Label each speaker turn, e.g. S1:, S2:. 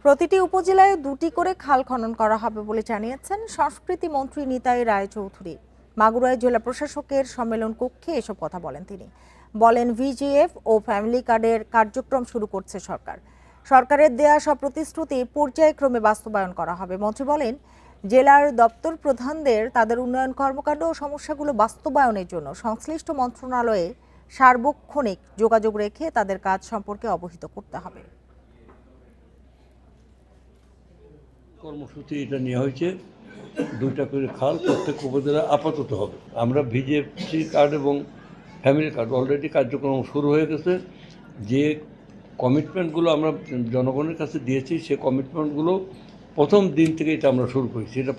S1: প্রতিটি উপজেলায় 2টি করে খাল খনন করা হবে বলে জানিয়েছেন সংস্কৃতি মন্ত্রী নিতাই রায়চৌধুরী। মাগুরায় জেলা প্রশাসকের সম্মেলন কক্ষে এসব কথা বলেন তিনি। বলেন, ভিজিএফ ও ফ্যামিলি কার্ডের কার্যক্রম শুরু করছে সরকার। সরকারের দেয়া সব প্রতিশ্রুতি পর্যায়ক্রমে বাস্তবায়ন করা হবে। মন্ত্রী বলেন, জেলার দপ্তর প্রধানদের তাদের উন্নয়ন কর্মকাণ্ড ও সমস্যাগুলো বাস্তবায়নের জন্য সংশ্লিষ্ট মন্ত্রণালয়ে সার্বক্ষণিক যোগাযোগ রেখে তাদের কাজ সম্পর্কে অবহিত করতে হবে।
S2: কর্মসূচি এটা নেওয়া হয়েছে, 2টা করে খাল প্রত্যেক উপজেলা আপাতত হবে। আমরা ভিজিএফসি কার্ড এবং ফ্যামিলি কার্ড অলরেডি কার্যক্রম শুরু হয়ে গেছে। যে কমিটমেন্টগুলো আমরা জনগণের কাছে দিয়েছি, সে কমিটমেন্টগুলো প্রথম দিন থেকে এটা আমরা শুরু করেছি। এটা